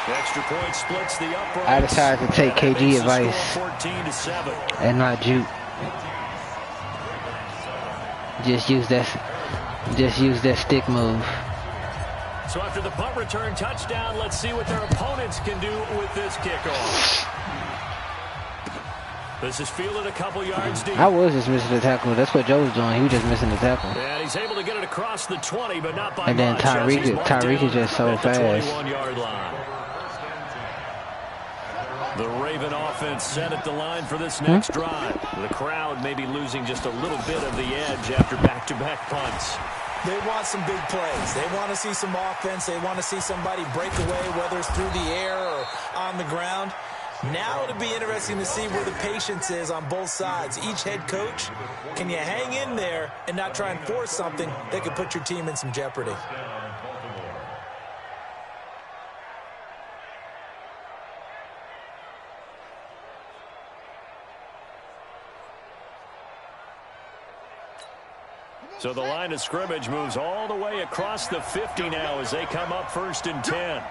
Extra point splits the uprights. I decided to take KG advice and not Juke. Just use that stick move. So after the punt return touchdown, let's see what their opponents can do with this kickoff. This is fielded a couple yards deep. I was just missing the tackle. That's what Joe was doing. He was just missing the tackle. And he's able to get it across the 20, but not by much. And then Tyreek is just so fast. 21-yard line. The Raven offense set at the line for this next drive. The crowd may be losing just a little bit of the edge after back-to-back punts. They want some big plays. They want to see some offense. They want to see somebody break away, whether it's through the air or on the ground. Now it'll be interesting to see where the patience is on both sides. Each head coach, can you hang in there and not try and force something that could put your team in some jeopardy? So the line of scrimmage moves all the way across the 50 now as they come up 1st and 10.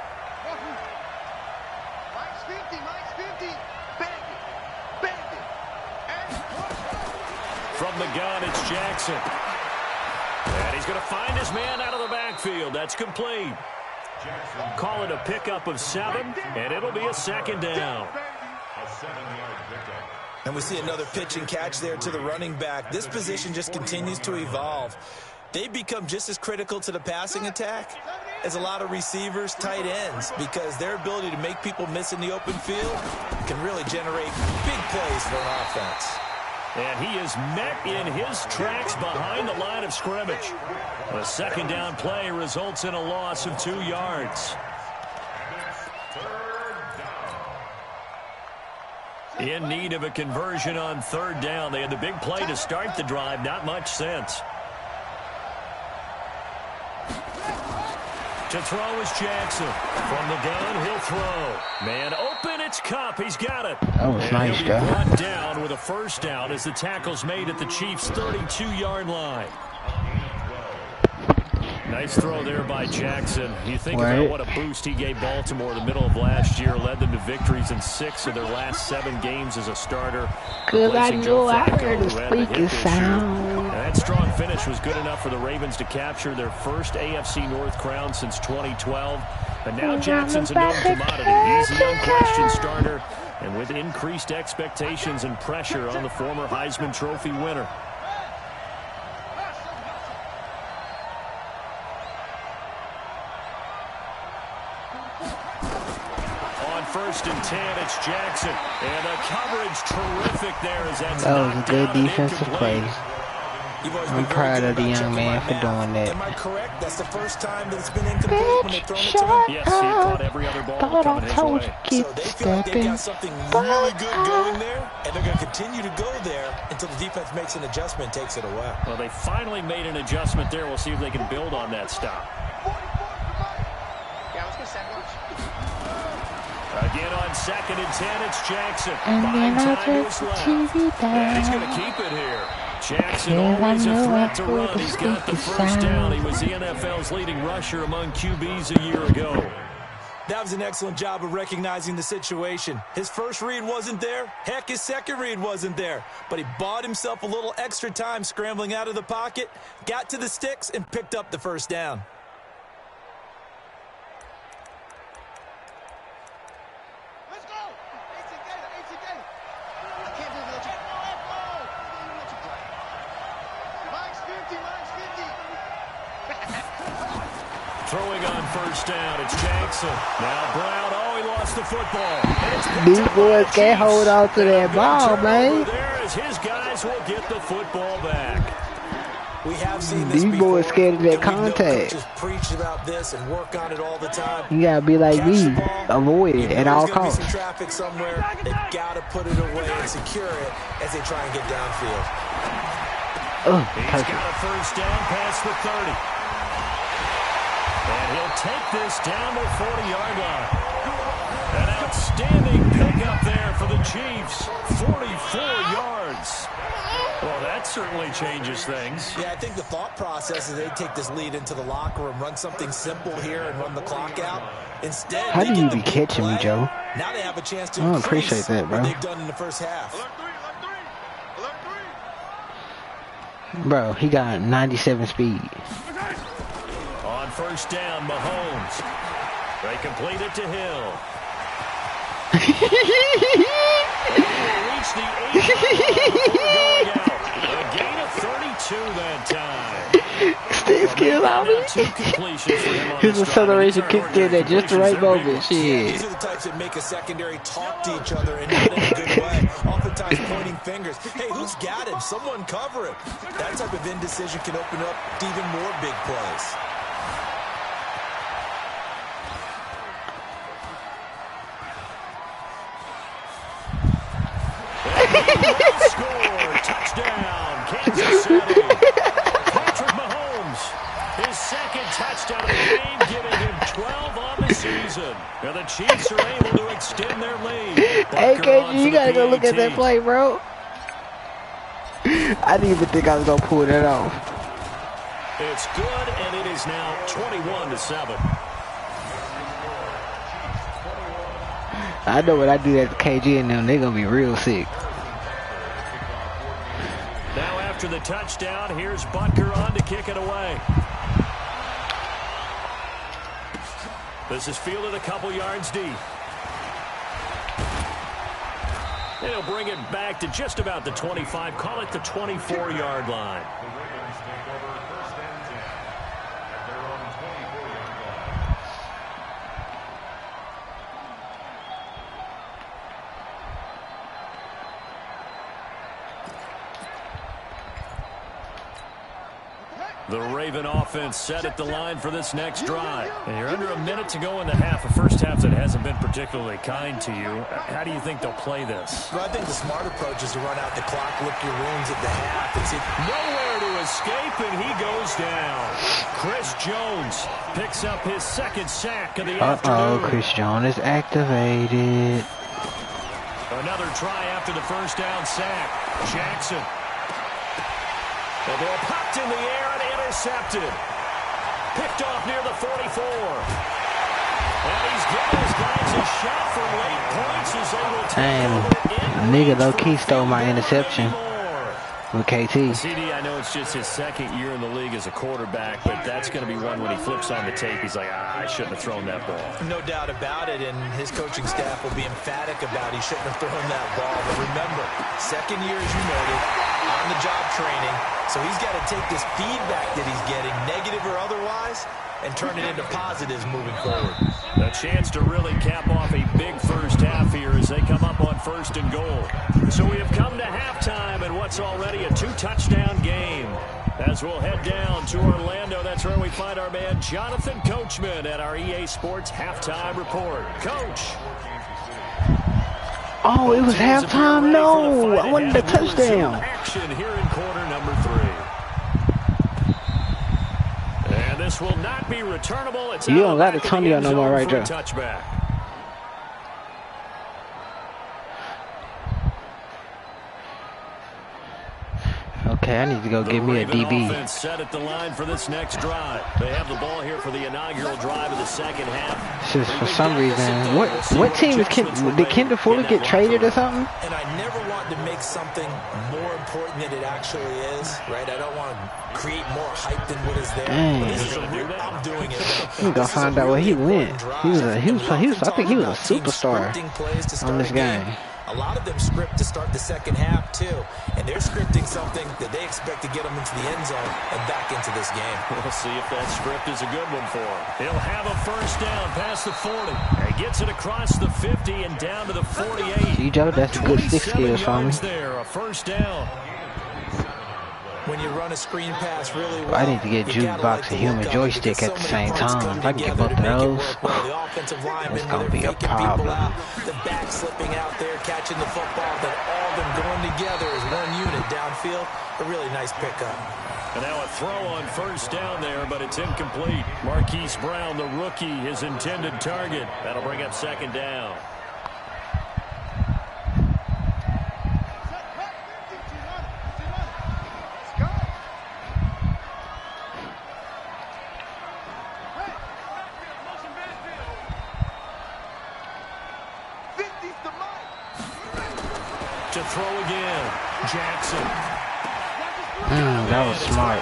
From the gun, it's Jackson. And he's going to find his man out of the backfield. That's complete. Call it a pickup of 7, and it'll be a 2nd down. And we see another pitch and catch there to the running back. This position just continues to evolve. They've become just as critical to the passing attack as a lot of receivers, tight ends, because their ability to make people miss in the open field can really generate big plays for an offense. And he is met in his tracks behind the line of scrimmage. A 2nd down play results in a loss of 2 yards. In need of a conversion on 3rd down. They had the big play to start the drive. Not much sense. To throw is Jackson. From the gun, he'll throw. Man open, it's Kupp. He's got it. That was nice, guy. Brought down with a 1st down as the tackle's made at the Chiefs' 32-yard line. Nice throw there by Jackson. You think about what a boost he gave Baltimore the middle of last year. Led them to victories in 6 of their last 7 games as a starter. Because I know I heard a squeaky sound. That strong finish was good enough for the Ravens to capture their first AFC North crown since 2012. But now Jackson's a known commodity. He's the unquestioned starter, and with increased expectations and pressure on the former Heisman Trophy winner. On 1st and 10, it's Jackson. And a coverage terrific there as that's that was a good defensive play. I'm proud of the young man for doing that. Am I correct? That's the first time that it's been incomplete when they've thrown it to him? Yes, he caught every other ball coming his way. So they feel like they've got something really good going there, and they're going to continue to go there until the defense makes an adjustment and takes it away. Well, they finally made an adjustment there. We'll see if they can build on that stop. Again on 2nd and 10, it's Jackson. And then I just TV down. And he's going to keep it here. Jackson always a threat to run. He's got the 1st down. He was the NFL's leading rusher among QBs a year ago. That was an excellent job of recognizing the situation. His first read wasn't there. Heck, his second read wasn't there. But he bought himself a little extra time scrambling out of the pocket, got to the sticks, and picked up the 1st down. Throwing on 1st down, it's Jackson. Now Brown, oh, he lost the football. These boys can't hold on to that ball, man. There as his guys will get the football back. We have seen this These boys scared of that contact. Just preach about this and work on it all the time. You gotta be like me, avoid it at all costs. There's gonna be some traffic somewhere. They've got to put it away and secure it as they try and get downfield. He's got a 1st down past the 30. And he'll take this down to the 40-yard line. An outstanding pickup there for the Chiefs. 44 yards. Well, that certainly changes things. Yeah, I think the thought process is they take this lead into the locker room, run something simple here, and run the clock out. Instead, how do you be catching me, Joe? Now they have a chance to I don't appreciate that, bro. what they've done in the first half. Bro, he got 97 speed. On first down, Mahomes. They complete it to Hill. Reach the 8 going out. A gain of 32 that time. Stay skill out. His acceleration kicked in at just the right moment. Shit. These are the types that make a secondary talk to each other and not in a good way. Oftentimes pointing fingers. Hey, who's got him? Someone cover him. That type of indecision can open up to even more big plays. Score, touchdown, Kansas City. Patrick Mahomes, his second touchdown of the game, giving him 12 on the season. Now the Chiefs are able to extend their lead. Hey, KG, you gotta go look at that play, bro. I didn't even think I was gonna pull that off. It's good, and it is now 21-7. I know when I do that to KG and them, they're gonna be real sick. Now after the touchdown, here's Butker on to kick it away. This is fielded a couple yards deep. They'll bring it back to just about the 25, call it the 24-yard line. The Raven offense set at the line for this next drive. And you're under a minute to go in the half, a first half that hasn't been particularly kind to you. How do you think they'll play this? Well, I think the smart approach is to run out the clock, lick your wounds at the half, and see. Nowhere to escape, and he goes down. Chris Jones picks up his second sack of the afternoon. Chris Jones is activated. Another try after the first down sack. Jackson. The ball popped in the air and intercepted. Picked off near the 44. And he's giving his guys a shot for late points as they will take over. Nigga low-key stole my interception with KT. CD, I know it's just his second year in the league as a quarterback, but that's going to be one when he flips on the tape. He's like, I shouldn't have thrown that ball. No doubt about it, and his coaching staff will be emphatic about he shouldn't have thrown that ball. But remember, second year, as you noted, on-the-job training. So he's got to take this feedback that he's getting, negative or otherwise, and turn it into positives moving forward. A chance to really cap off a big first half here as they come up on first and goal. So we have come to halftime in what's already a two-touchdown game. As we'll head down to Orlando, that's where we find our man Jonathan Coachman at our EA Sports Halftime Report. Coach. Oh, it was halftime? No, I wanted a touchdown. Action here in quarter number 3. And this will not be returnable. It's you don't got a Tony no more right there. Touchback. Okay, I need to go get me a DB. Set at the line for this next drive. They have the ball here for the inaugural drive of the second half. Just for some reason, what team is did Kendall Fuller get traded or something? And I never want to make something more important than it actually is, right? I don't want to create more hype than what is there. I'm doing it. We gonna find out where he went. He was I think he was a superstar on this game. A lot of them script to start the second half, too. And they're scripting something that they expect to get them into the end zone and back into this game. We'll see if that script is a good one for him. He'll have a first down past the 40. He gets it across the 50 and down to the 48. See, Joe, that's a good stick skills for me. There, a first down. When you run a screen pass really well, I need to get jukebox and human joystick at the same time. If I can get both of those, it's gonna be a problem. The back slipping out there, catching the football, but all of them going together as one unit downfield. A really nice pickup. And now a throw on first down there, but it's incomplete. Marquise Brown, the rookie, his intended target. That'll bring up second down. To throw again, Jackson. That was smart.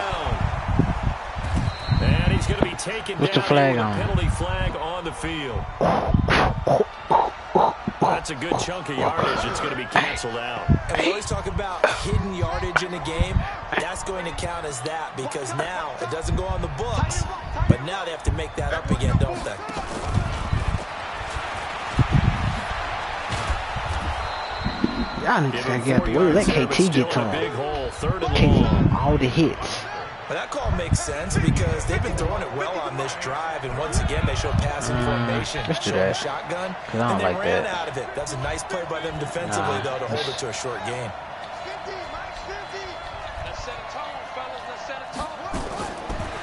And he's going to be taken What's down the flag with on? a penalty flag on the field. That's a good chunk of yardage. It's going to be canceled out. And we always talk about hidden yardage in a game. That's going to count as that because now it doesn't go on the books. But now they have to make that up again, don't they? Y'all need to get the way. Let KT get to him. All the hits. Well, that call makes sense because they've been throwing it well on this drive, and once again they show passing formation, let's do showing that. shotgun, I don't and they like ran that. out of it. That's a nice play by them defensively, though, to hold it to a short game.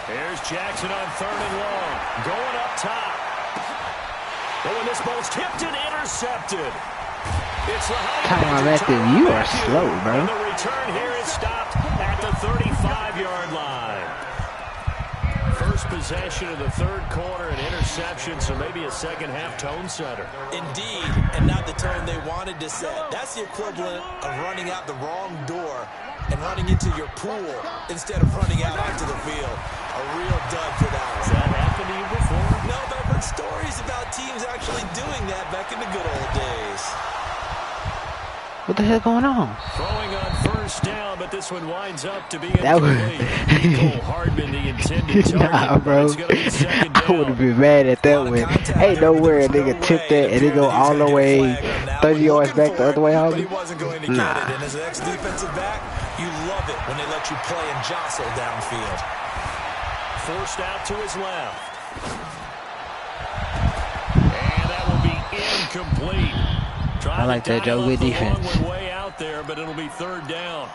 Here's Jackson on 3rd and long, going up top. But when this ball's tipped and intercepted, it's Tyron Matthew, you are slow, bro. And the return here is stopped at the 35-yard line. First possession of the third quarter, an interception, so maybe a second-half tone setter. Indeed, and not the tone they wanted to set. That's the equivalent of running out the wrong door and running into your pool instead of running out onto the field. A real dud for that one. Has that happened to you before? No, but I've heard stories about teams actually doing that back in the good old days. What the hell going on? Throwing on first down, but this one winds up to be That was- incomplete. Nicole Hardman, the intended target. Nah, bro. It's gonna be second I would down. have been mad at that one. Ain't nowhere a nigga tipped that and it go all the way 30 yards back the other way But out. he wasn't going to get Nah. it. And as an ex-defensive back, you love it when they let you play and jostle downfield. Forced out to his left. And that will be incomplete. I like that, Joe. Good defense. Way out there, but it'll be third down.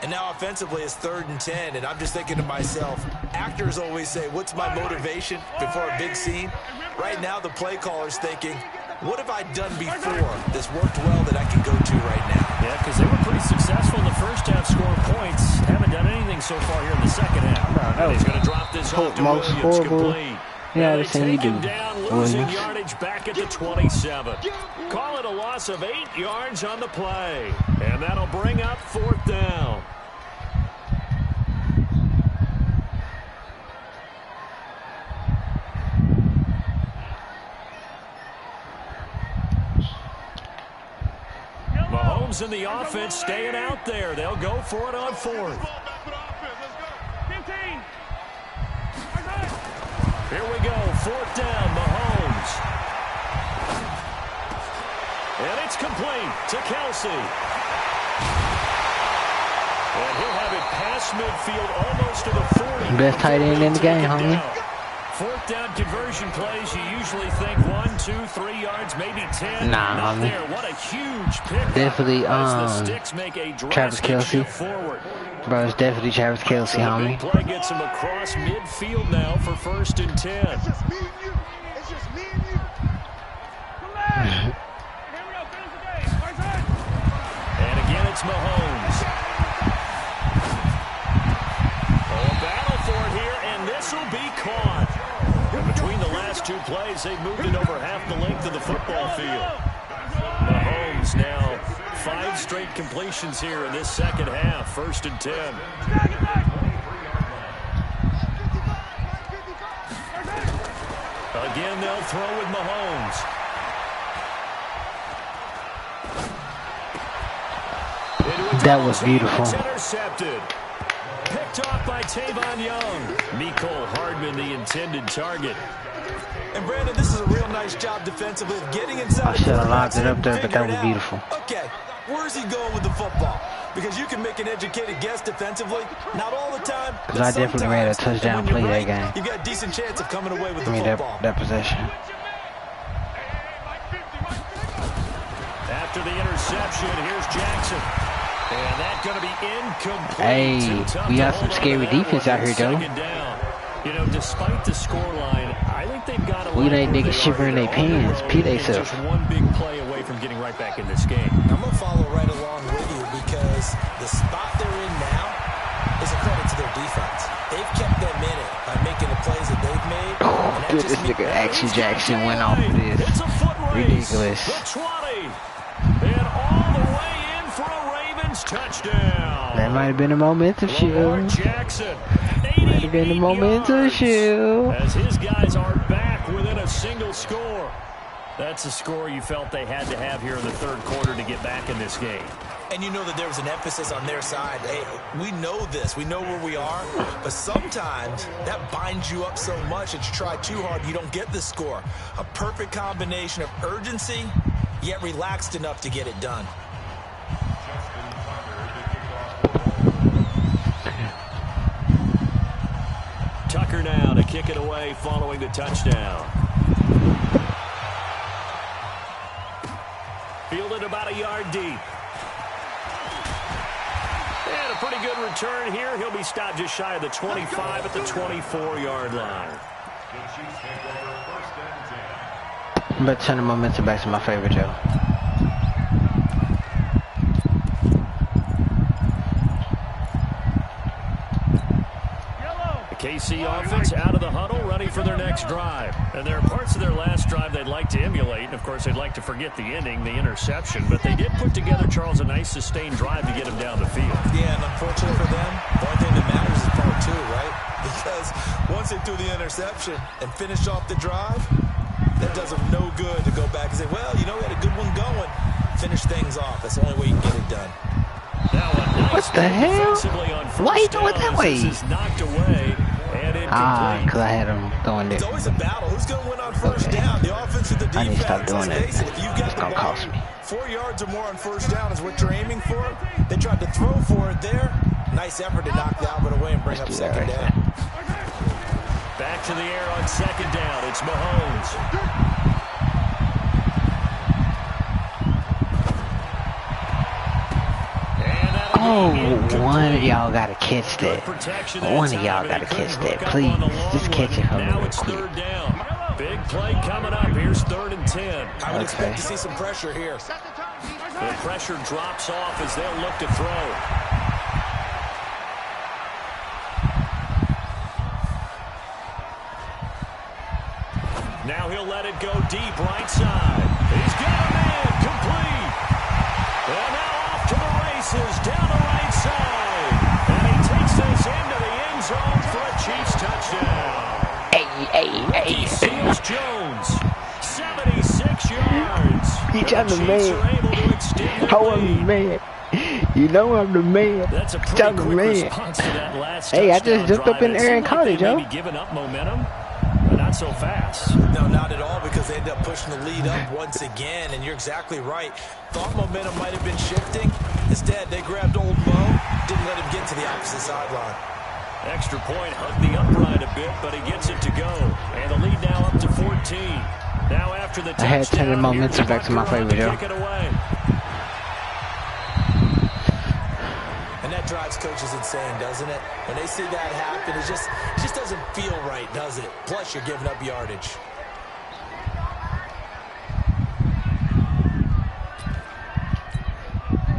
And now offensively it's 3rd and 10, and I'm just thinking to myself, actors always say, what's my motivation before a big scene? Right now the play caller's thinking, what have I done before that's worked well that I can go to right now? Yeah, because they were pretty successful in the first half, scoring points. Haven't done anything so far here in the second half. That was He's going to drop this off to most Williams, horrible. complete. Yeah, Now the they thing you take him do, down, losing Williams. yardage back at the 27. Call it a loss of 8 yards on the play. And that'll bring up 4th down. Mahomes and the offense staying out there. They'll go for it on 4th. Here we go, 4th down, Mahomes. And it's complete to Kelsey. And he'll have it past midfield almost to the 40. Best tight end in the game, homie. 4th down conversion plays, you usually think 1, 2, 3 yards, maybe 10. Nah, Not homie. there. What a huge pickup. Definitely, As the Sticks make a Travis drastic Kelce. shift forward. Bro, it's definitely Travis Kelce, The homie. big play gets him across midfield now for 1st and 10. And again, it's Mahomes. Oh, a battle for it here, and this will be caught. And between the last 2 plays, they've moved it over half the length of the football field. Mahomes now 5 straight completions here in this second half, 1st and 10. Again, they'll throw with Mahomes. That was beautiful. It's intercepted. Picked off by Tavon Young. Mecole Hardman, the intended target. And Brandon, this is a real nice job defensively of getting inside. I should have locked it up there, but that was beautiful. Okay, where's he going with the football? Because you can make an educated guess defensively. Not all the time. Because I definitely ran a touchdown play that game. You've got a decent chance of coming away with the I mean, football. that possession. After the interception, here's Jackson. And that's going to be incomplete. Hey, we got some scary defense out here, though. You know, despite the scoreline, I think they've got a we let niggas shiver in their pants. Pee they self. Just one big play away from getting right back in this game. I'm going to follow right along with you because the spot they're in now is a credit to their defense. They've kept them in it by making the plays that they've made. Oh, good, this nigga Action Jackson went off this. Ridiculous. The 20. And all the way in for a Ravens touchdown. That might have been a momentum shield. Jackson. Might have been a momentum shield. As his guys are back within a single score. That's a score you felt they had to have here in the third quarter to get back in this game. And you know that there was an emphasis on their side. Hey, we know this. We know where we are. But sometimes that binds you up so much that you try too hard, you don't get the score. A perfect combination of urgency, yet relaxed enough to get it done. Tucker now to kick it away following the touchdown. Fielded about a yard deep. And a pretty good return here. He'll be stopped just shy of the 25 at the 24-yard line. But turn the momentum back to my favorite, Joe. KC offense out of the huddle, ready for their next drive. And there are parts of their last drive they'd like to emulate. Of course, they'd like to forget the ending, the interception. But they did put together, Charles, a nice sustained drive to get him down the field. Yeah, and unfortunately for them, the only thing that matters is part two, right? Because once they threw the interception and finished off the drive, that does them no good to go back and say, well, you know, we had a good one going. Finish things off. That's the only way you can get it done. Now, nice what the hell? Why you doing that way? This is knocked away. Because I had him throwing it. It's always a battle. Who's going to win on first down? The offense or the defense? I need to stop doing that. If you've got it's going to cost me. 4 yards or more on first down is what you're aiming for. They tried to throw for it there. Nice effort to knock the Albert away and bring up second down. Back to the air on second down. It's Mahomes. Oh, one of y'all gotta catch that. One of y'all gotta catch that. Please, just catch it for me real quick. Big play coming up. Here's 3rd and 10. I would expect to see some pressure here. The pressure drops off as they'll look to throw. Now he'll let it go deep right side. He's got a man complete. And now off to the races down the right side. And he takes this into the end zone for a Chiefs touchdown. Rookie Seals Jones, 76 yards. I'm the man. Oh, I'm the man. You know I'm the man. That's a pretty quick response to that last hey, I just jumped up in the air and caught it, Joe. Giving up momentum, but not so fast. No, not at all, because they end up pushing the lead up once again, and you're exactly right. Thought momentum might have been shifting. Instead, they grabbed old Mo, didn't let him get to the opposite sideline. Extra point, hugged the upright a bit, but he gets it to go. And the lead now up to 14. Now after the touchdown, I had turned the momentum back to my favorite, Joe. And that drives coaches insane, doesn't it? When they see that happen, it just doesn't feel right, does it? Plus, you're giving up yardage.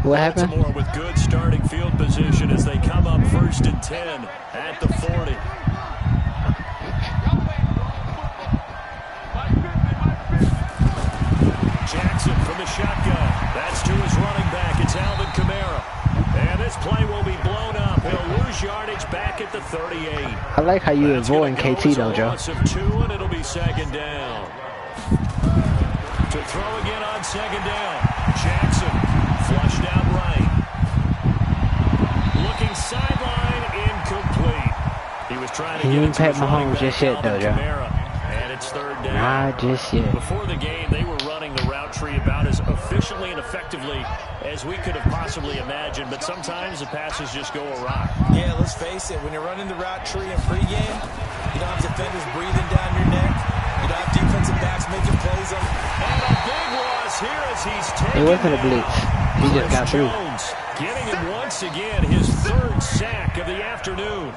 What happened? Baltimore with good starting field position as they come up 1st and 10 at the 40. Jackson from the shotgun. That's to his running back. It's Alvin Kamara. And this play will be blown up. He'll lose yardage back at the 38. I like how you avoiding KT though, Joe. Loss of 2, and it'll be 2nd down. To throw again on 2nd down. Jackson flushed out right. Looking sideline, incomplete. He was trying to get it to his running back, just yet, though, Joe. And it's 3rd down. Not just yet. Before the game, they were running the route tree about as efficiently and effectively as we could have possibly imagined, but sometimes the passes just go awry. Yeah, let's face it. When you're running the route tree in pregame, you don't have defenders breathing down your neck. You don't have defensive backs making plays on. And a big loss here as he's taken. It wasn't a blitz. He just got through. Giving him once again his third sack of the afternoon.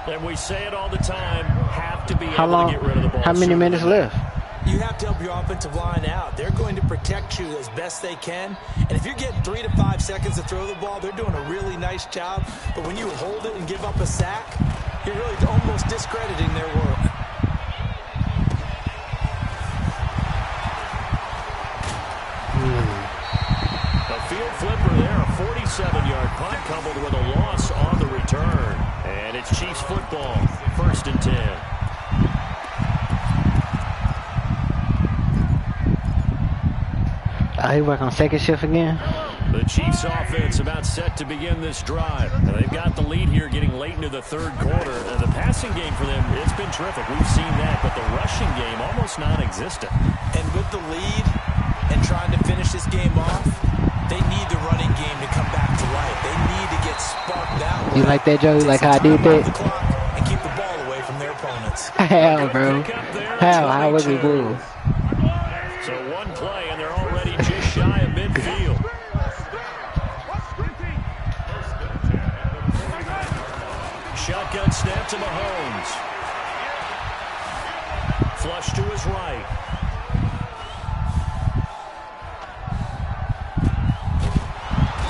And we say it all the time, have to be able to get rid of the ball. How many minutes left? You have to help your offensive line out. They're going to protect you as best they can. And if you're getting 3 to 5 seconds to throw the ball, they're doing a really nice job. But when you hold it and give up a sack, you're really almost discrediting their work. A field flipper there, a 47-yard punt coupled with a loss on the return. And it's Chiefs football, 1st and 10. He work on second shift again. The Chiefs offense about set to begin this drive. And they've got the lead here getting late into the third quarter. And the passing game for them, it's been terrific. We've seen that, but the rushing game almost non-existent. And with the lead and trying to finish this game off, they need the running game to come back to life. They need to get sparked out. You like that, Joe? You like how I did that? And keep the ball away from their opponents. Hell, bro. How was we bull? So one play, and they're already just shy of midfield. Shotgun snap to Mahomes. Flush to his right.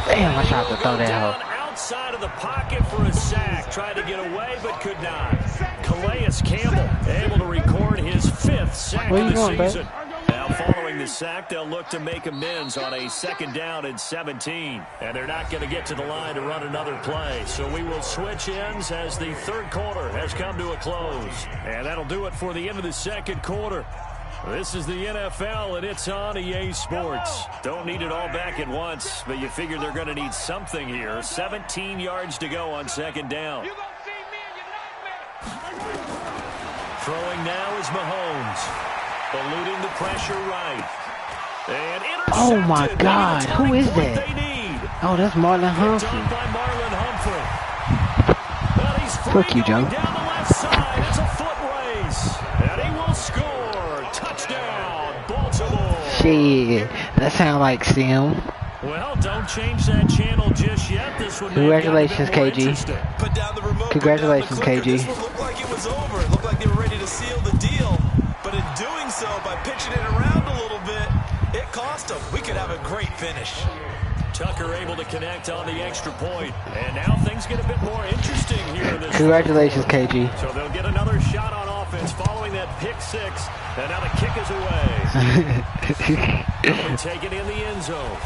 Damn, I tried to throw that hoe. Outside of the pocket for a sack. Tried to get away, but could not. Calais Campbell able to record his 5th sack of the season. Now following the sack, they'll look to make amends on a 2nd down and 17. And they're not going to get to the line to run another play. So we will switch ends as the third quarter has come to a close. And that'll do it for the end of the second quarter. This is the NFL, and it's on EA Sports. Don't need it all back at once, but you figure they're going to need something here. 17 yards to go on 2nd down. Throwing now is Mahomes. Eluding the pressure right. And intercepted. Oh, my God. Who is that? Oh, that's Marlon Humphrey. By Marlon Humphrey. Well, he's fuck you, Joe. Down the left side. It's a foot race. And he will score. Touchdown, Baltimore. Shit. That sound like Sim. Well, don't change that channel just yet. This one Congratulations, KG. Put down the remote. Congratulations, KG. This one looked like it was over. It looked like they were ready to seal the deal. But in doing so, by pitching it around a little bit, it cost them. We could have a great finish. Tucker able to connect on the extra point. And now things get a bit more interesting here in this. Congratulations, KG. So they'll get another shot on offense following that pick 6. And now the kick is away. And taken in the end zone.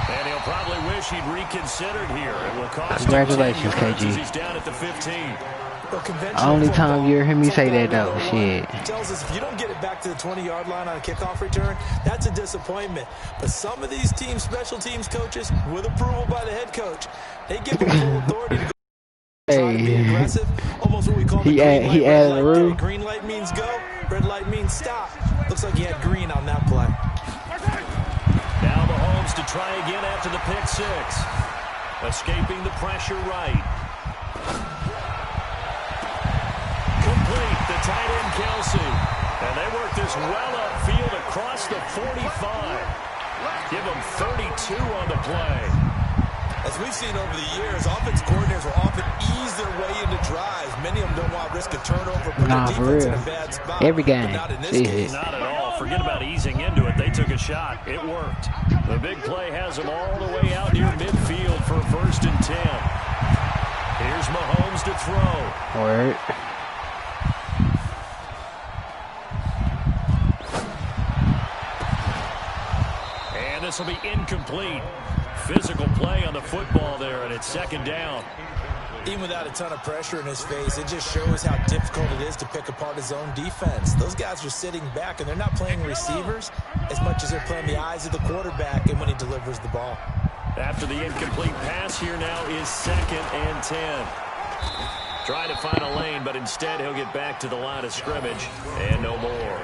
And he'll probably wish he'd reconsidered here. It will cost Congratulations, KG. He's down at the 15. Only time you hear me say that, though. Shit. Tells us if you don't get it back to the 20-yard line on a kickoff return, that's a disappointment. But some of these teams, special teams coaches, with approval by the head coach, they give them full authority to go try to be aggressive. Almost what we call the he added a rule. Green light means go, red light means stop. Looks like he had green on that play. Now Mahomes to try again after the pick 6. Escaping the pressure right. Complete, the tight end Kelsey. And they work this well upfield across the 45. Give them 32 on the play. As we've seen over the years, offense coordinators will often ease their way into drives. Many of them don't want to risk a turnover, put their defense in a bad spot. Every game. But not in this case. Not at all. Forget about easing into it. They took a shot. It worked. The big play has them all the way out near midfield for 1st and 10. Here's Mahomes to throw. Word. And this will be incomplete. Physical play on the football there, and it's 2nd down. Even without a ton of pressure in his face, it just shows how difficult it is to pick apart his own defense. Those guys are sitting back, and they're not playing receivers as much as they're playing the eyes of the quarterback and when he delivers the ball. After the incomplete pass, here now is 2nd and 10. Trying to find a lane, but instead he'll get back to the line of scrimmage, and no more.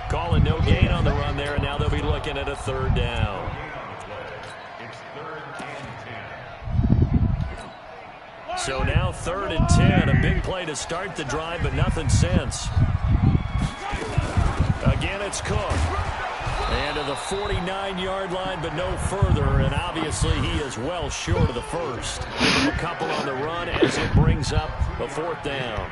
Calling no gain on the run there, and now they'll be looking at a 3rd down. So now 3rd and 10, a big play to start the drive, but nothing since. Again, it's Cook. And to the 49-yard line, but no further. And obviously, he is well short of the first. A couple on the run as it brings up a 4th down.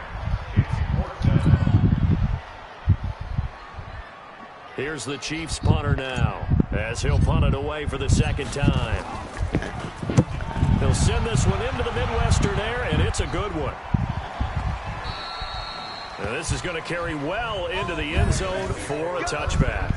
Here's the Chiefs punter now, as he'll punt it away for the 2nd time. He'll send this one into the Midwestern air, and it's a good one. Now this is going to carry well into the end zone for a touchback.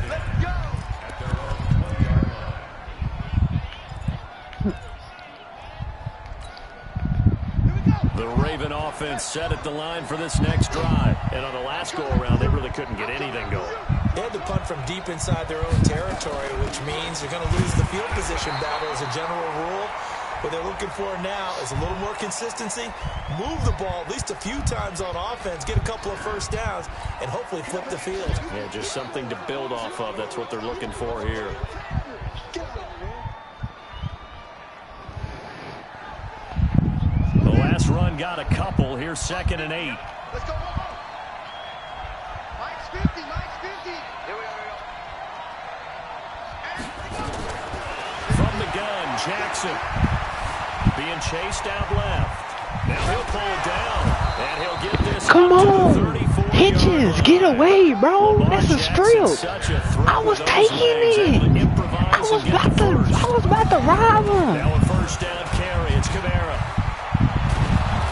The Raven offense set at the line for this next drive. And on the last go-around, they really couldn't get anything going. They had to punt from deep inside their own territory, which means they're going to lose the field position battle as a general rule. What they're looking for now is a little more consistency, move the ball at least a few times on offense, get a couple of first downs, and hopefully flip the field. Yeah, just something to build off of. That's what they're looking for here. The last run got a couple. Here's 2nd and 8. Let's go. Mike's 50. Mike's 50. Here we go. From the gun, Jackson being chased out left. Now he'll pull it down, and he'll get this. Come on, Hitchens, get away, bro. That's a strip. I was taking it. I was about to rob him. Now a 1st down carry. It's Kamara.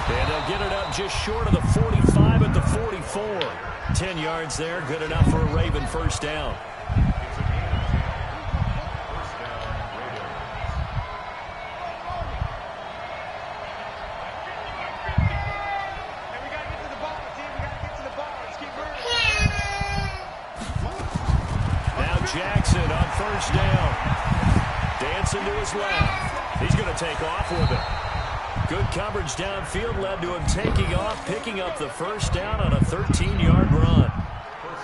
And they'll get it up just short of the 45 at the 44. 10 yards there, good enough for a Raven 1st down. Jackson on 1st down. Dancing to his left. He's going to take off with it. Good coverage downfield led to him taking off, picking up the 1st down on a 13-yard run.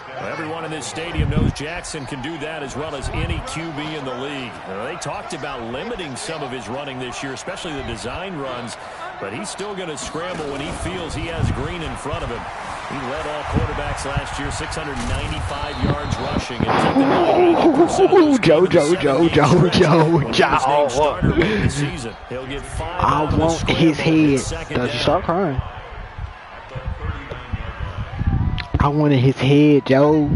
Well, everyone in this stadium knows Jackson can do that as well as any QB in the league. They talked about limiting some of his running this year, especially the design runs, but he's still going to scramble when he feels he has green in front of him. He led all quarterbacks last year, 695 yards rushing. I want his head. Does he start crying? I wanted his head, Joe.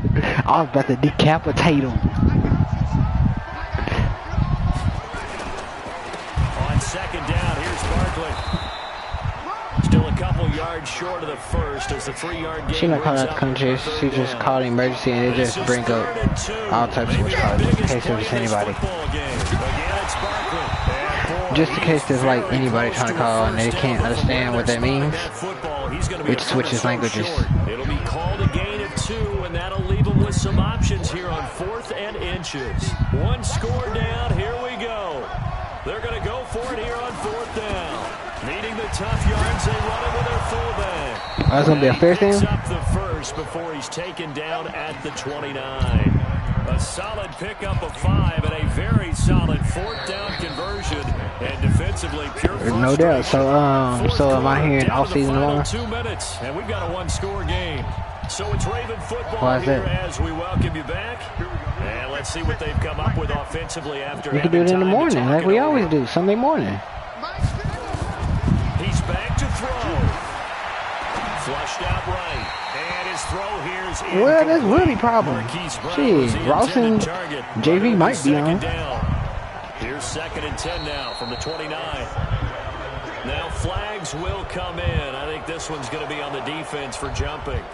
I was about to decapitate him. On 2nd down, here's Barkley. Still a couple yards short of the first as the 3-yard gain. She not calling out the country. She just called emergency and they just bring up all types of charges in case there's anybody. Just in case there's like anybody trying to call and they can't understand what that means, which switches languages. It'll be called a gain of 2, and that'll leave them with some options here on 4th and inches. 1 score down. Here we go. They're going to go for it here on 4th down. Needing the tough yards, they run it with their fullback. That's going to be a fair thing. He picks up the first before he's taken down at the 29. A solid pickup of 5 and a very solid 4th down conversion. And defensively, pure frustration. No doubt. So am I hearing all season long? 2 minutes, and we've got a 1-score game. So it's Raven football here as we welcome you back. And let's see what they've come up with offensively after. We can do it in the morning, like we always do, Sunday morning. He's back to throw. Flushed out right. And his throw here is in. Well, that's really problem. Gee, Rawson, JV might be on. Here's 2nd and 10 now from the 29. Now flags will come in. I think this one's going to be on the defense for jumping.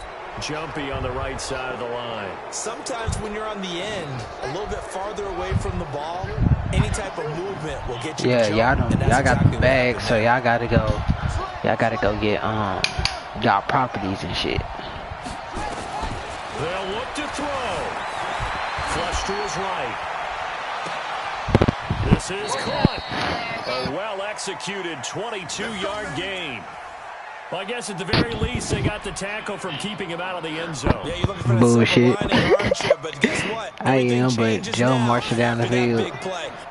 Jumpy on the right side of the line. Sometimes when you're on the end, a little bit farther away from the ball, any type of movement will get you. Yeah, y'all got the bag, so y'all gotta go. Y'all gotta go get y'all properties and shit. They'll look to throw. Flush to his right. This is caught. A well-executed 22-yard gain. Well, I guess at the very least, they got the tackle from keeping him out of the end zone. Yeah, you're looking for bullshit. But guess what? I am, but Joe marching down the field.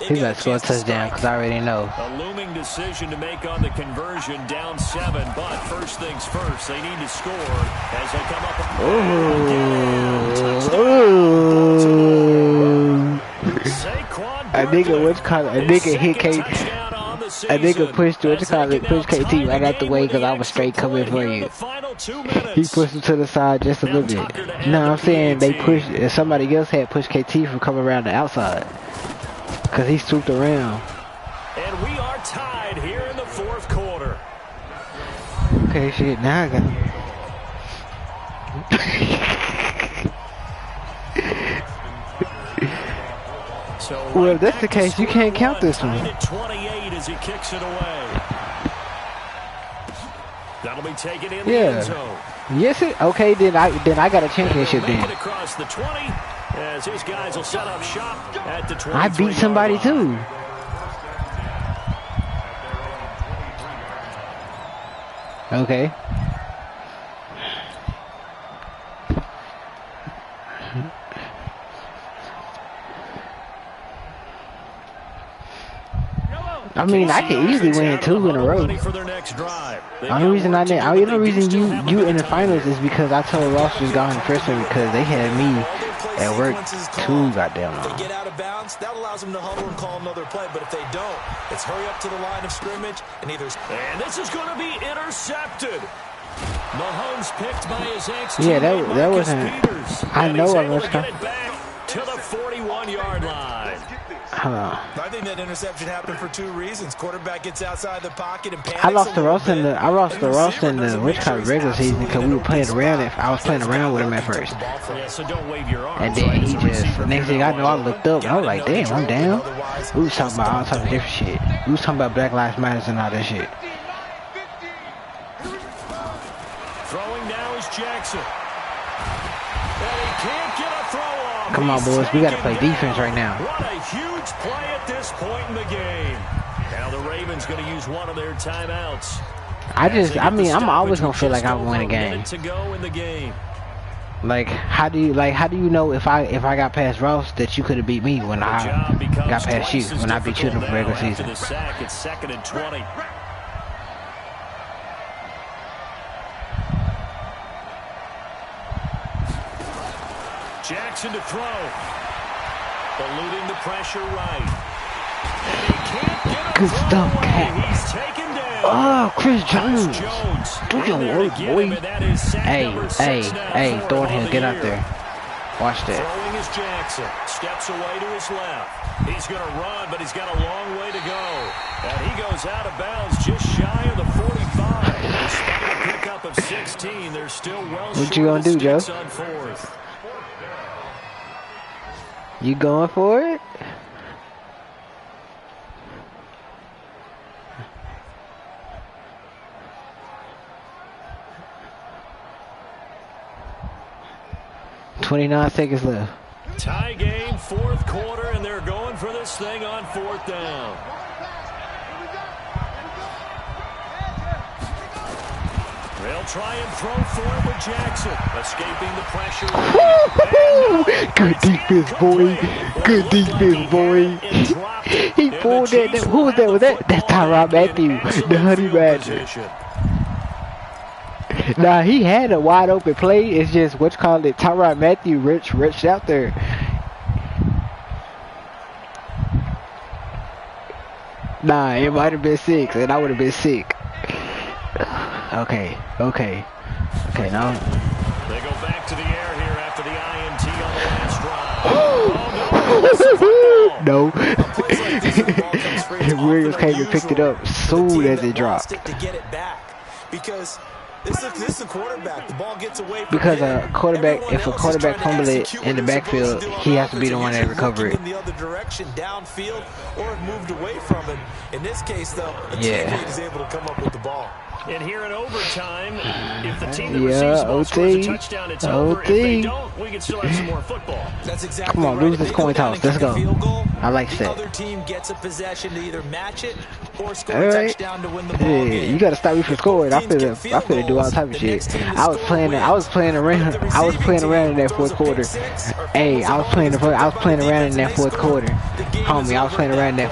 He's about to score a touchdown because I already know. A looming decision to make on the conversion, down 7. But first things first, they need to score as they come up. Ooh. nigga hit K. A nigga pushed push KT right out the way because I was straight coming for you. He pushed him to the side just a little bit. No, I'm saying they pushed. Somebody else had pushed KT from coming around the outside because he swooped around. And we are tied here in the fourth quarter. Okay, shit. Now I got. So Well, if that's the case, you can't count this one. 28 as he kicks it away. That'll be taken in the Yeah. end zone. Yes, it. Okay, then I got a championship Make then. it across the 20 as his guys will set up shop at the 23. I beat somebody too. Okay. I mean, I could easily win 2 in a row. The only reason you in the finals is because I told Ross just got in the first one because they had me at work too goddamn long. They get out of bounds, that allows them to huddle and call another play. But if they don't, it's hurry up to the line of scrimmage and either. And this is going to be intercepted. Mahomes picked by his ex. Yeah, that wasn't. I know I was get it back to the 41-yard line. I think that interception happened for 2 reasons. Quarterback gets outside the pocket and panics. I lost the Ross in the which kind of regular season because we were playing around. I was playing around with him at first, Yeah, so don't wave your arms, and then he just next thing I know I looked up and I was like, damn, I'm down. We was talking about all types of different shit. We was talking about Black Lives Matter and all that shit. Throwing now is Jackson. And he can't get a throw off. Come on, boys, we gotta play defense right now. What a huge play at this point in the game. Now the Ravens going to use one of their timeouts. I'm always gonna feel like I'm winning a game. To go in the game. Like, how do you know if I got past Ross that you could have beat me when I got past you when I beat you in the regular season? The sack, it's 2nd and 20. Jackson to throw. Eluding the pressure right. And he can't get a Good throw stuff, away. Cat. He's taken down. Oh, Chris Jones. Do your In there to work, get boy. him, and that is sack number 6 now for Thornhill, him on get the out year. there. Watch that. Throwing is Jackson. Steps away to his left. He's going to run, but he's got a long way to go. And he goes out of bounds just shy of the 45. Despite a pickup of 16, they're still well What short you gonna of do, Joe? sticks on 4th. You going for it? $29 seconds left. Tie game, 4th quarter, and they're going for this thing on 4th down. They'll try and throw for it with Jackson, escaping the pressure. Good defense, boy. Good defense, boy. He pulled that. Who was that? That's Tyrann Mathieu, the Honey Badger. Nah, he had a wide open play. It's just Tyrann Mathieu reached out there. Nah, it might have been 6, and I would have been sick. Okay, now. They go back to the air here after the INT on the last drive. No. Williams came and picked it up as soon as it dropped. To get it back because this is a quarterback. The ball gets away from Because him. a quarterback, Everyone if a else is quarterback trying to fumble it execute in the what they're backfield, supposed to do on he has to be offense, the one and that usually recover looking it. in the other direction, downfield, or have moved away from it. In this case, though, the Yeah. teammate is able to come up with the ball. And here in overtime, if the team that Yeah, receives the ball scores a OT. touchdown, it's over. If they OT. don't, we can still have some more football. That's exactly Come on, right. lose If this they coin go down toss. and Let's kick a go. field goal, I like the that. other team gets a possession to either match it or score All a right. touchdown to win the ball Yeah, game. you gotta stop me from scoring. I Teams get finna field do all goals, type of the shit. next team to I was score playing wins. around in But if the that receiving fourth team quarter. throws a pick six or Hey, fumbles I was the playing ball around in that fourth quarter. the game is Homie, I was over playing at around in that that